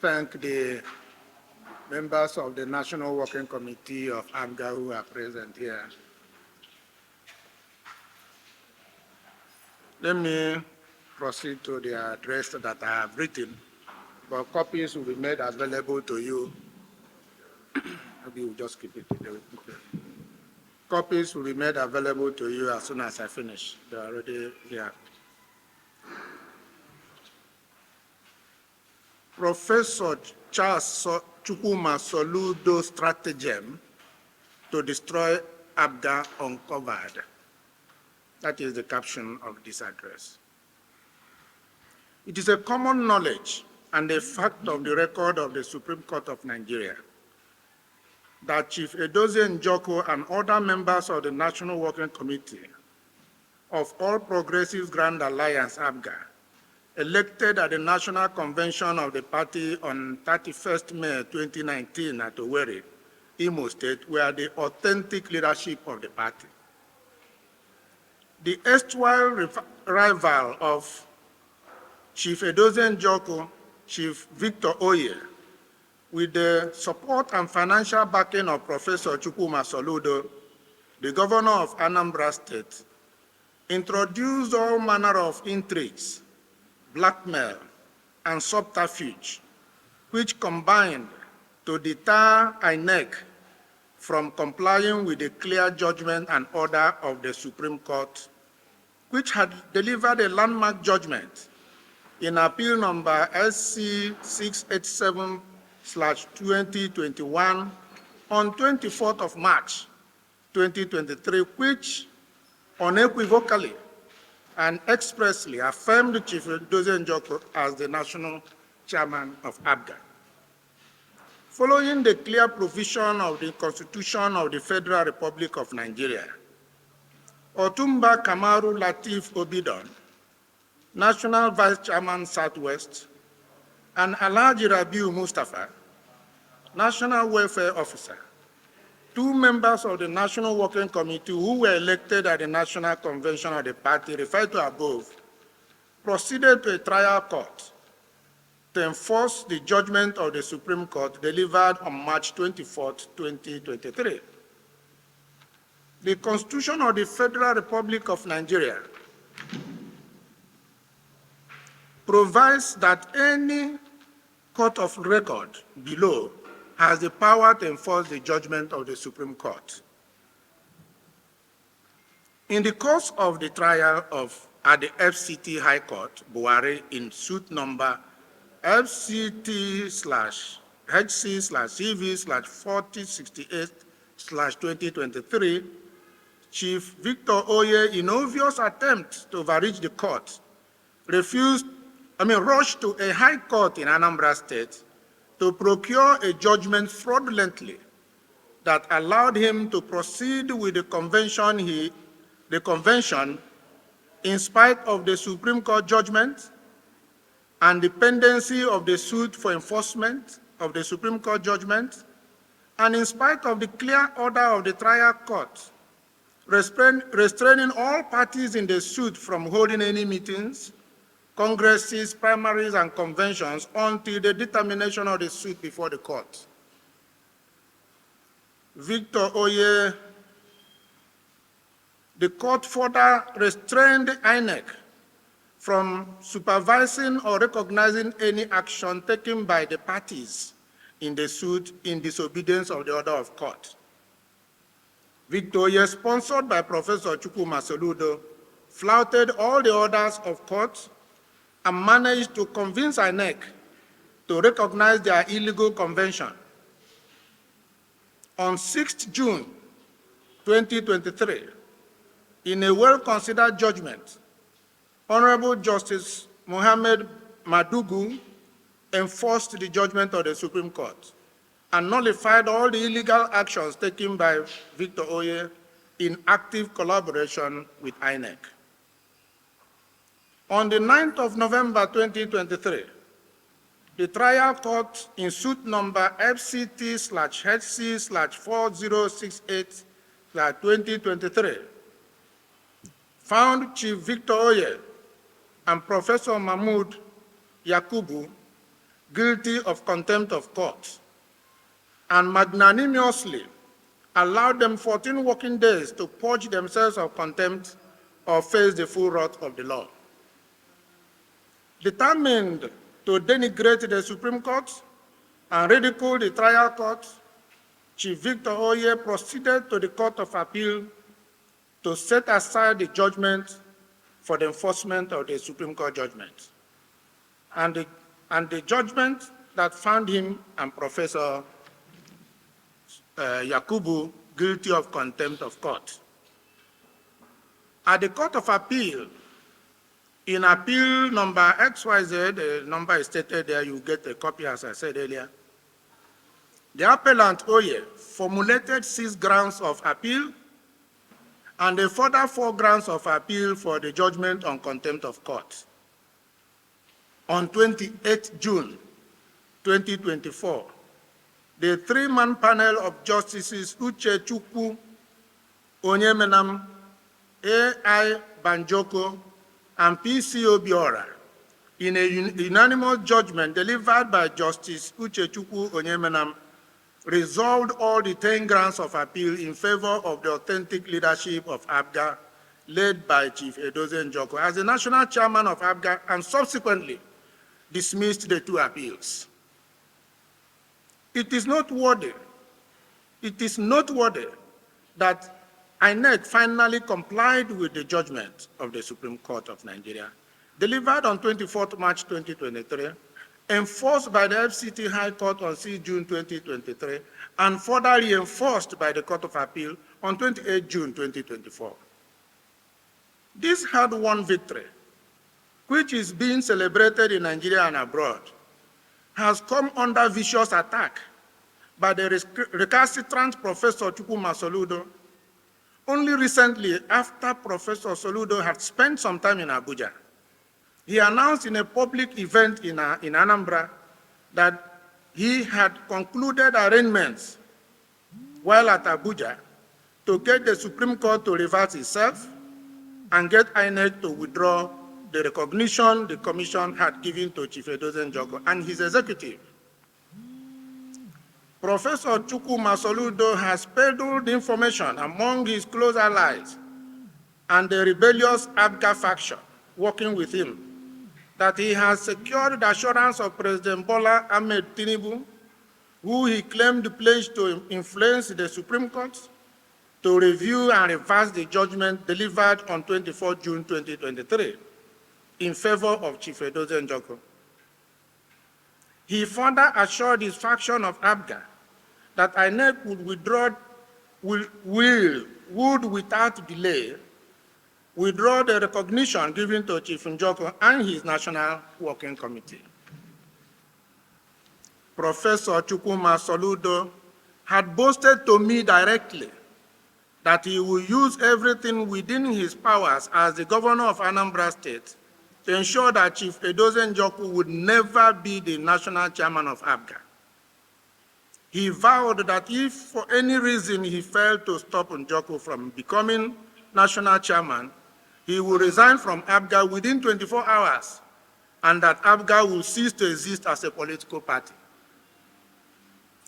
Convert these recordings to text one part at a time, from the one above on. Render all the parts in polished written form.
thank the members of the National Working Committee of APGA who are present here. Let me proceed to the address that I have written, but copies will be made available to you. Maybe we'll just keep it. Copies will be made available to you as soon as I finish. They're already here. Professor Charles CHUKWUMA SOLUDO'S stratagem to destroy APGA uncovered. That is the caption of this address. It is a common knowledge and a fact of the record of the Supreme Court of Nigeria that Chief Edozie Njoku and other members of the National Working Committee of All Progressives Grand Alliance APGA, elected at the National Convention of the party on 31st May 2019 at Owerri, Imo State, were the authentic leadership of the party. The erstwhile rival of Chief Edozie Njoku, Chief Victor Oye, with the support and financial backing of Professor CHUKWUMA SOLUDO, the governor of Anambra State, introduced all manner of intrigues, blackmail, and subterfuge, which combined to deter INEC from complying with the clear judgment and order of the Supreme Court, which had delivered a landmark judgment in appeal number SC 687/2021 on 24th of March 2023, which unequivocally and expressly affirmed Chief Edozie Njoku as the national chairman of APGA. Following the clear provision of the Constitution of the Federal Republic of Nigeria, Otumba Kamaru Latif Obidon, National Vice Chairman Southwest, and Alhaji Rabiu Mustafa, National Welfare Officer, two members of the National Working Committee who were elected at the National Convention of the party referred to above, proceeded to a trial court to enforce the judgment of the Supreme Court delivered on March 24, 2023. The Constitution of the Federal Republic of Nigeria provides that any court of record below has the power to enforce the judgment of the Supreme Court. In the course of the trial at the FCT High Court, Buhari, in suit number FCT/HC/CV/4068/2023, Chief Victor Oye, in obvious attempt to overreach the court, rushed to a high court in Anambra State to procure a judgment fraudulently that allowed him to proceed with the convention in spite of the Supreme Court judgment and the pendency of the suit for enforcement of the Supreme Court judgment, and in spite of the clear order of the trial court restraining all parties in the suit from holding any meetings, congresses, primaries, and conventions until the determination of the suit before the court. Victor Oye, the court further restrained INEC from supervising or recognizing any action taken by the parties in the suit in disobedience of the order of court. Victor Oye, sponsored by Professor CHUKWUMA SOLUDO, flouted all the orders of court and managed to convince INEC to recognize their illegal convention. On 6th June 2023, in a well-considered judgment, Honorable Justice Mohammed Madugu enforced the judgment of the Supreme Court and nullified all the illegal actions taken by Victor Oye in active collaboration with INEC. On the 9th of November 2023, the trial court in suit number FCT/HC/4068/2023 found Chief Victor Oye and Professor Mahmoud Yakubu guilty of contempt of court, and magnanimously allowed them 14 working days to purge themselves of contempt or face the full wrath of the law. Determined to denigrate the Supreme Court and ridicule the trial court, Chief Victor Oye proceeded to the Court of Appeal to set aside the judgment for the enforcement of the Supreme Court judgment, and the judgment that found him and Professor Yakubu guilty of contempt of court. At the Court of Appeal, in appeal number XYZ, the number is stated there, you get a copy as I said earlier, the appellant Oye formulated 6 grounds of appeal and a further 4 grounds of appeal for the judgment on contempt of court. On 28 June 2024, the 3-man panel of Justices Uche Chukwu, Onyemenam, A.I. Banjoko, and P.C. Obiora, in a unanimous judgment delivered by Justice Uche Chukwu Onyemenam, resolved all the 10 grounds of appeal in favor of the authentic leadership of APGA, led by Chief Edozie Njoku as the national chairman of APGA, and subsequently dismissed the 2 appeals. It is noteworthy that INEC finally complied with the judgment of the Supreme Court of Nigeria, delivered on 24th March 2023, enforced by the FCT High Court on 6 June 2023, and further reinforced by the Court of Appeal on 28 June 2024. This hard-won victory, which is being celebrated in Nigeria and abroad, has come under vicious attack by the recalcitrant Professor CHUKWUMA Soludo. Only recently, after Professor Soludo had spent some time in Abuja, he announced in a public event in Anambra that he had concluded arrangements while at Abuja to get the Supreme Court to reverse itself and get INEC to withdraw the recognition the Commission had given to Chief Edozie Njoku and his executive. Professor CHUKWUMA Soludo has peddled information among his close allies and the rebellious APGA faction working with him that he has secured the assurance of President Bola Ahmed Tinubu, who he claimed pledged to influence the Supreme Court to review and reverse the judgment delivered on 24 June 2023 in favor of Chief Edozie Njoku. He further assured his faction of APGA that INEC would without delay withdraw the recognition given to Chief Njoku and his National Working Committee. Professor CHUKWUMA Soludo had boasted to me directly that he will use everything within his powers as the governor of Anambra State to ensure that Chief Edozie Njoku would never be the national chairman of APGA. He vowed that if for any reason he failed to stop Njoku from becoming national chairman, he will resign from APGA within 24 hours and that APGA will cease to exist as a political party.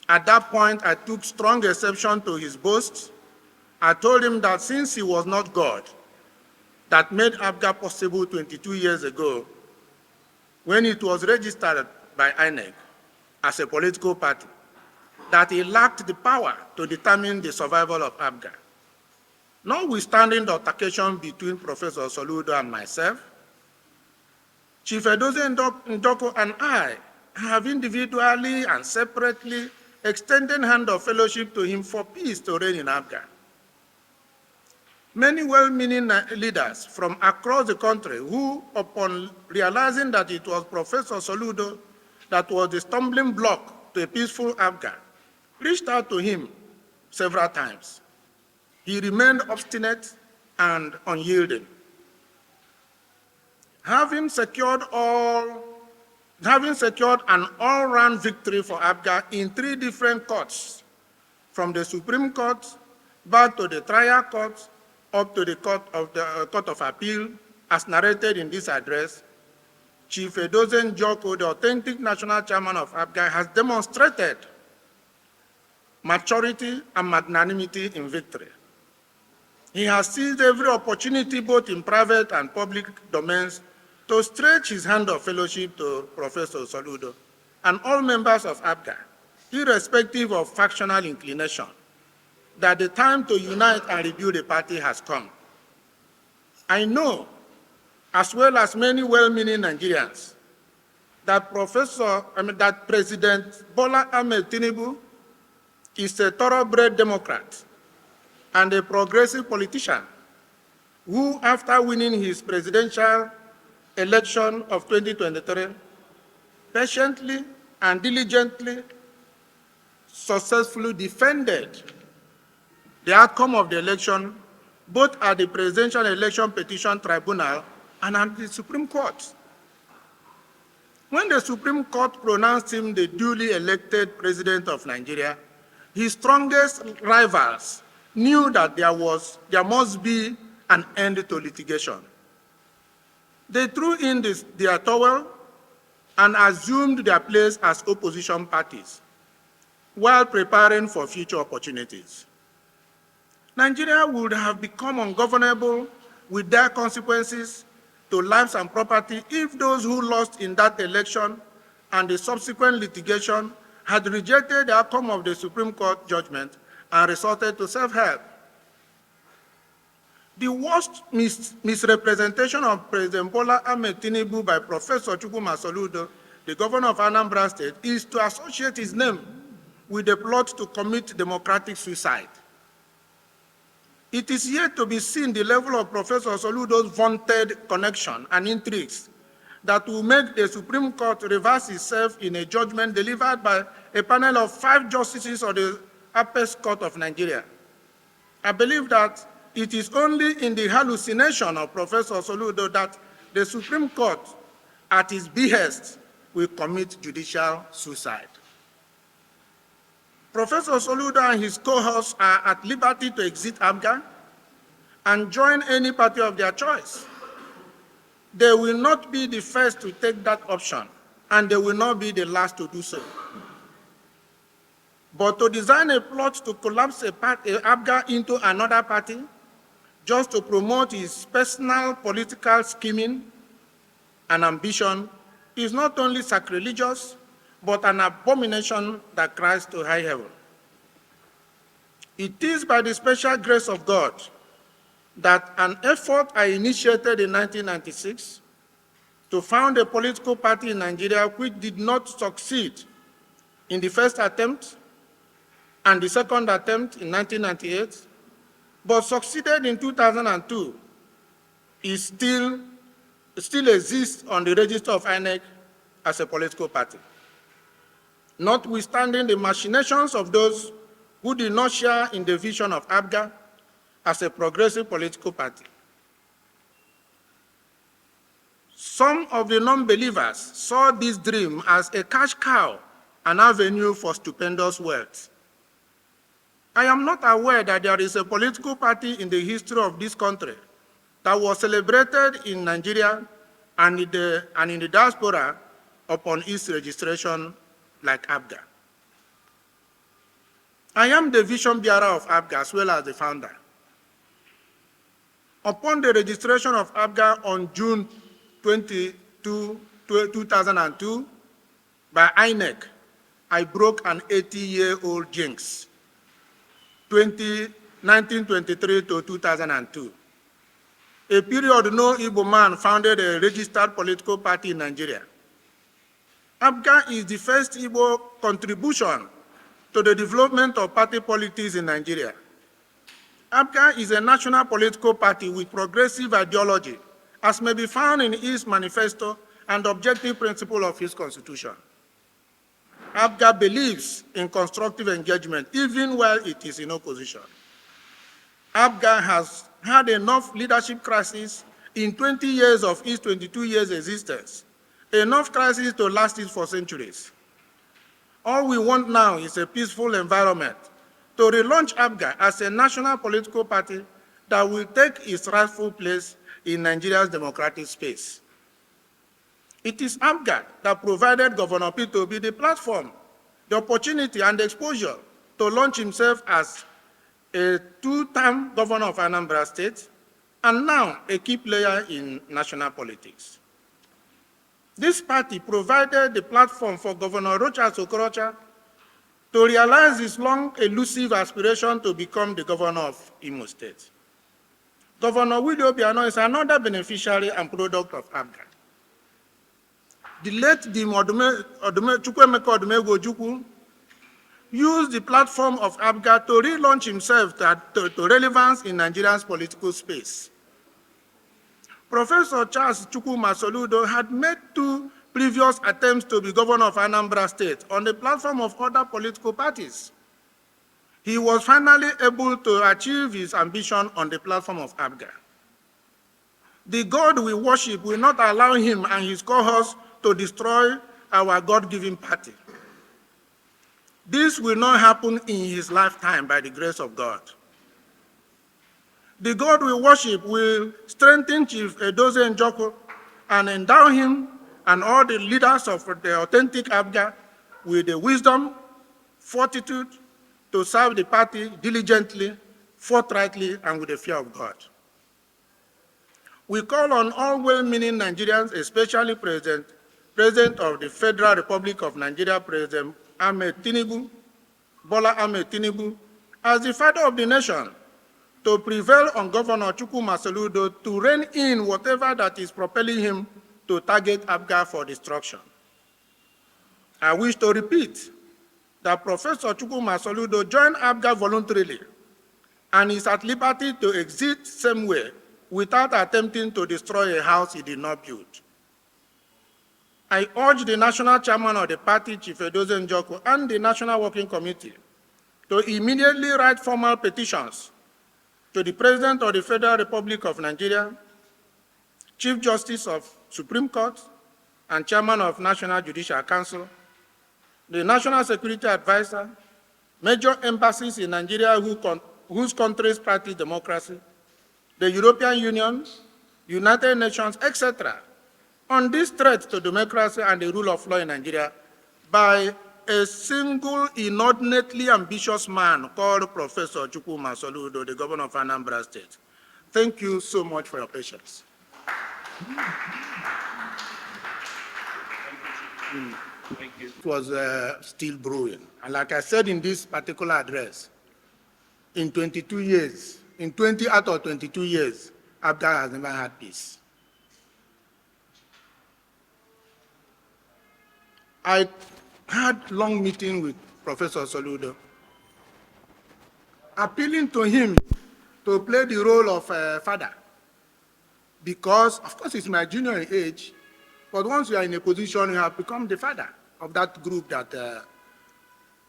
At that point, I took strong exception to his boast. I told him that since he was not God, that made APGA possible 22 years ago, when it was registered by INEC as a political party, that he lacked the power to determine the survival of APGA. Notwithstanding the altercation between Professor Soludo and myself, Chief Edozie Njoku and I have individually and separately extended hand of fellowship to him for peace to reign in APGA. Many well-meaning leaders from across the country who, upon realizing that it was Professor Soludo that was the stumbling block to a peaceful APGA, reached out to him several times. He remained obstinate and unyielding. Having secured an all-round victory for APGA in 3 different courts, from the Supreme Court, back to the trial court, up to the Court of Appeal, as narrated in this address, Chief Edozen Joko, the authentic national chairman of APGA, has demonstrated maturity and magnanimity in victory. He has seized every opportunity, both in private and public domains, to stretch his hand of fellowship to Professor Soludo and all members of APGA, irrespective of factional inclination, that the time to unite and rebuild the party has come. I know, as well as many well-meaning Nigerians, that President Bola Ahmed Tinubu is a thoroughbred Democrat and a progressive politician who, after winning his presidential election of 2023, patiently and diligently, successfully defended the outcome of the election, both at the Presidential Election Petition Tribunal and at the Supreme Court. When the Supreme Court pronounced him the duly elected President of Nigeria, his strongest rivals knew that there must be an end to litigation. They threw in their towel and assumed their place as opposition parties while preparing for future opportunities. Nigeria would have become ungovernable with dire consequences to lives and property if those who lost in that election and the subsequent litigation had rejected the outcome of the Supreme Court judgment and resorted to self-help. The worst misrepresentation of President Bola Ahmed Tinubu by Professor CHUKWUMA Soludo, the governor of Anambra State, is to associate his name with the plot to commit democratic suicide. It is yet to be seen the level of Professor Soludo's vaunted connection and intrigues that will make the Supreme Court reverse itself in a judgment delivered by a panel of 5 justices of the Apex Court of Nigeria. I believe that it is only in the hallucination of Professor Soludo that the Supreme Court, at his behest, will commit judicial suicide. Professor Soludo and his cohorts are at liberty to exit APGA and join any party of their choice. They will not be the first to take that option, and they will not be the last to do so. But to design a plot to collapse APGA into another party, just to promote his personal political scheming and ambition, is not only sacrilegious, but an abomination that cries to high heaven. It is by the special grace of God that an effort I initiated in 1996 to found a political party in Nigeria which did not succeed in the first attempt and the second attempt in 1998, but succeeded in 2002, is still exists on the register of INEC as a political party, notwithstanding the machinations of those who did not share in the vision of APGA as a progressive political party. Some of the non-believers saw this dream as a cash cow, an avenue for stupendous wealth. I am not aware that there is a political party in the history of this country that was celebrated in Nigeria and in the diaspora upon its registration like APGA. I am the vision bearer of APGA as well as the founder. Upon the registration of APGA on June 22, 2002 by INEC, I broke an 80-year-old jinx, 1923 to 2002. A period no Igbo man founded a registered political party in Nigeria. APGA is the first Igbo contribution to the development of party politics in Nigeria. APGA is a national political party with progressive ideology, as may be found in its manifesto and objective principle of its constitution. APGA believes in constructive engagement, even while it is in opposition. APGA has had enough leadership crises in 20 years of its 22 years existence, enough crises to last it for centuries. All we want now is a peaceful environment to relaunch APGA as a national political party that will take its rightful place in Nigeria's democratic space. It is APGA that provided Governor Peterobi the platform, the opportunity, and the exposure to launch himself as a two-term governor of Anambra State, and now a key player in national politics. This party provided the platform for Governor Rochas Okorocha to realize his long elusive aspiration to become the governor of Imo State. Governor Willie Obiano is another beneficiary and product of APGA. The late CHUKWUMA Ojukwu used the platform of APGA to relaunch himself to relevance in Nigeria's political space. Professor Charles CHUKWUMA SOLUDO had made 2 previous attempts to be governor of Anambra State on the platform of other political parties. He was finally able to achieve his ambition on the platform of APGA. The God we worship will not allow him and his cohorts to destroy our God-given party. This will not happen in his lifetime by the grace of God. The God we worship will strengthen Chief Edozie Njoku and endow him and all the leaders of the authentic APGA with the wisdom, fortitude to serve the party diligently, forthrightly, and with the fear of God. We call on all well-meaning Nigerians, especially President of the Federal Republic of Nigeria, President Bola Ahmed Tinubu, as the father of the nation, to prevail on Governor CHUKWUMA SOLUDO to rein in whatever that is propelling him to target APGA for destruction. I wish to repeat that Professor CHUKWUMA SOLUDO joined APGA voluntarily and is at liberty to exit same way without attempting to destroy a house he did not build. I urge the national chairman of the party, Chief Edozie Njoku, and the National Working Committee to immediately write formal petitions to the President of the Federal Republic of Nigeria, Chief Justice of Supreme Court, and Chairman of National Judicial Council, the National Security Advisor, major embassies in Nigeria whose countries practice democracy, the European Union, United Nations, etc., on this threat to democracy and the rule of law in Nigeria by a single inordinately ambitious man called Professor CHUKWUMA SOLUDO, the governor of Anambra State. Thank you so much for your patience. Thank you. It was still brewing. And like I said in this particular address, in 22 years, in 20 out of 22 years, APGA has never had peace. I had long meeting with Professor SOLUDO, appealing to him to play the role of a father, because, of course, he's my junior in age, but once you are in a position, you have become the father of that group that,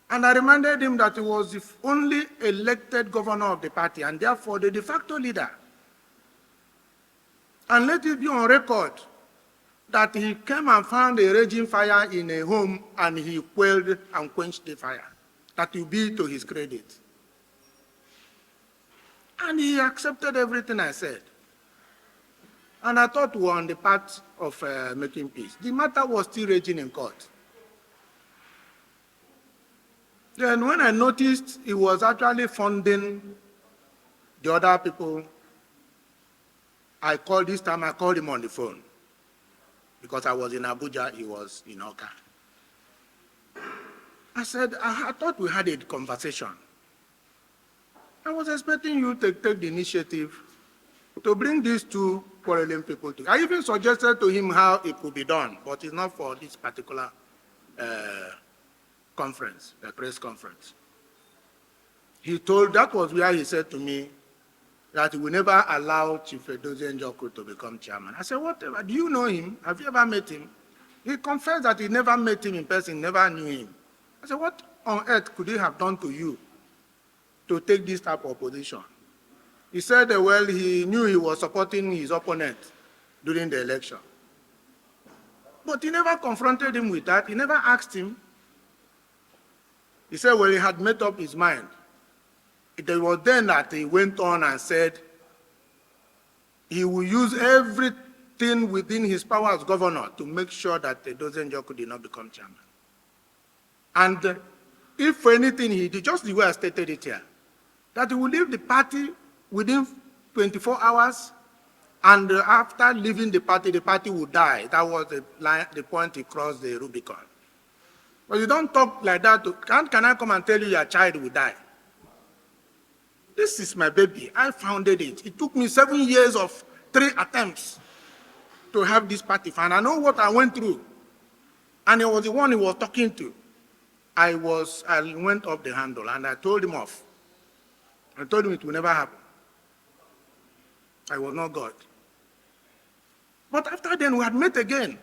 and I reminded him that he was the only elected governor of the party, and therefore the de facto leader. And let it be on record that he came and found a raging fire in a home and he quelled and quenched the fire. That will be to his credit. And he accepted everything I said. And I thought we were on the path of making peace. The matter was still raging in court. Then when I noticed he was actually funding the other people, I called him on the phone. Because I was in Abuja, he was in Oka. I said, I thought we had a conversation. I was expecting you to take the initiative to bring these 2 quarreling people together. I even suggested to him how it could be done, but it's not for this particular conference, the press conference. That was where he said to me that he will never allow Chief Edozie Njoku to become chairman. I said, whatever, do you know him? Have you ever met him? He confessed that he never met him in person, never knew him. I said, what on earth could he have done to you to take this type of position? He said, well, he knew he was supporting his opponent during the election. But he never confronted him with that. He never asked him. He said, well, he had made up his mind. It was then that he went on and said he will use every thing within his power as governor to make sure that Edozie Njoku did not become chairman. And if for anything he did, just the way I stated it here, that he will leave the party within 24 hours, and after leaving the party will die. That was the point he crossed the Rubicon. But you don't talk like that. Can I come and tell you your child will die? This is my baby. I founded it. It took me 7 years of 3 attempts to have this party. And I know what I went through. And it was the one he was talking to. I went up the handle and I told him off. I told him it will never happen. I was not God. But after then, we had met again.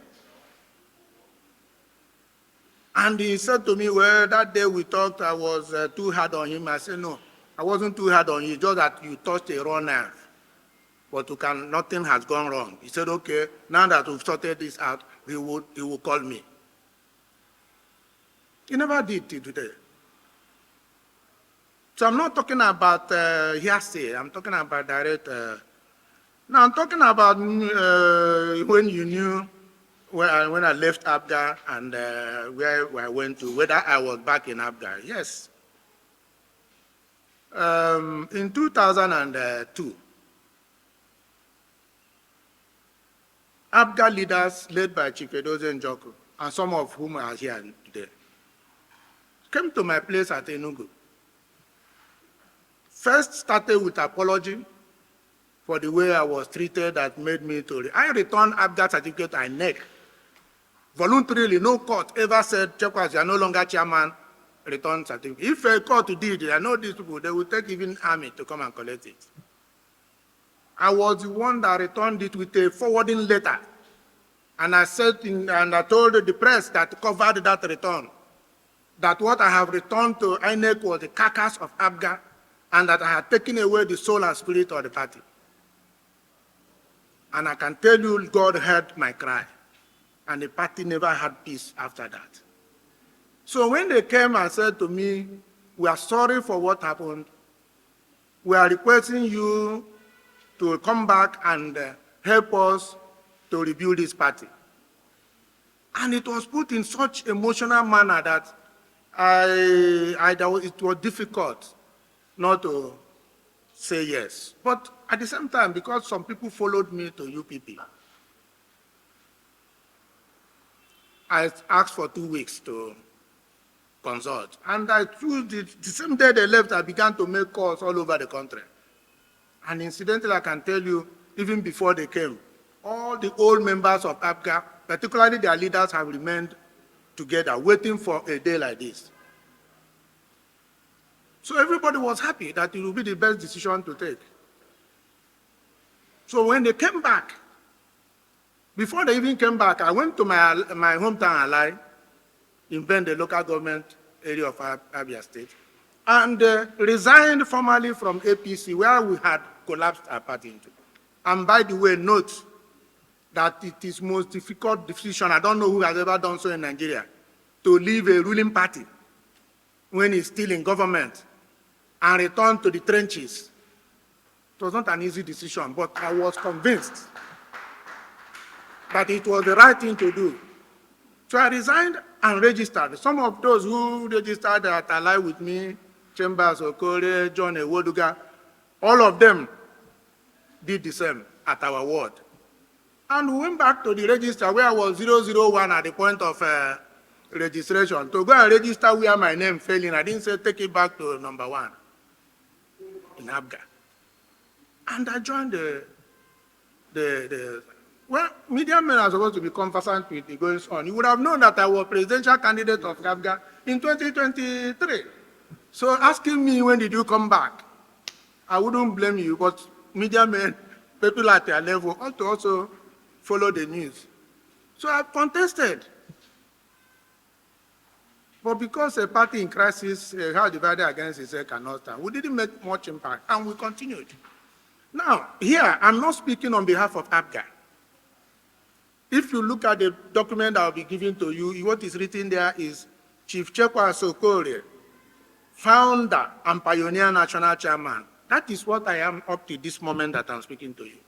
And he said to me, well, that day we talked, I was too hard on him. I said, no, I wasn't too hard on you, just that you touched a raw nerve. But nothing has gone wrong. He said, okay, now that we've sorted this out, he will call me. He never did till today. So I'm not talking about hearsay. I'm talking about direct. Now I'm talking about when you knew when I left APGA and where I went to, whether I was back in APGA. Yes. In 2002, APGA leaders led by Chief Edozie Njoku, and some of whom are here today, came to my place at Enugu. First started with apology for the way I was treated that made me to... I returned APGA certificate to INEC. Voluntarily, no court ever said, Chekwas, you are no longer chairman, return certificate. If a court did, I know these people, they would take even army to come and collect it. I was the one that returned it with a forwarding letter. And I said, and I told the press that covered that return, that what I have returned to INEC was the carcass of APGA, and that I had taken away the soul and spirit of the party. And I can tell you, God heard my cry, and the party never had peace after that. So when they came and said to me, we are sorry for what happened, we are requesting you to come back and help us to rebuild this party. And it was put in such emotional manner that it was difficult not to say yes. But at the same time, because some people followed me to UPP, I asked for 2 weeks to consult. And I chose the same day they left, I began to make calls all over the country. And incidentally, I can tell you, even before they came, all the old members of APGA, particularly their leaders, have remained together, waiting for a day like this. So everybody was happy that it would be the best decision to take. So when they came back, before they even came back, I went to my hometown ally in Bend, the local government area of Abia State, and resigned formally from APC, where we had collapsed our party into. And by the way, note that it is most difficult decision, I don't know who has ever done so in Nigeria, to leave a ruling party when it's still in government and return to the trenches. It was not an easy decision, but I was convinced that it was the right thing to do. So I resigned and registered. Some of those who registered that allied with me, Chambers, Okore, John Ewoduga, all of them did the same at our ward. And we went back to the register where I was 001 at the point of registration to go and register where my name fell in. I didn't say take it back to number 1 in APGA. And I joined well, media men are supposed to be conversant with the goings on. You would have known that I was presidential candidate of APGA in 2023. So asking me, when did you come back? I wouldn't blame you, but media men, people at their level, ought to also follow the news. So I contested. But because a party in crisis, how divided against itself cannot stand, we didn't make much impact, and we continued. Now, here, I'm not speaking on behalf of APGA. If you look at the document I'll be giving to you, what is written there is Chief Chekwas Okorie, founder and pioneer national chairman. That is what I am up to this moment that I'm speaking to you.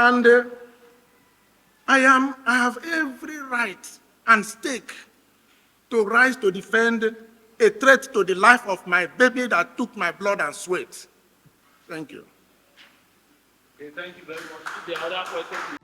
And I have every right and stake to rise to defend a threat to the life of my baby that took my blood and sweat. Thank you. Okay, thank you very much. If there are other questions,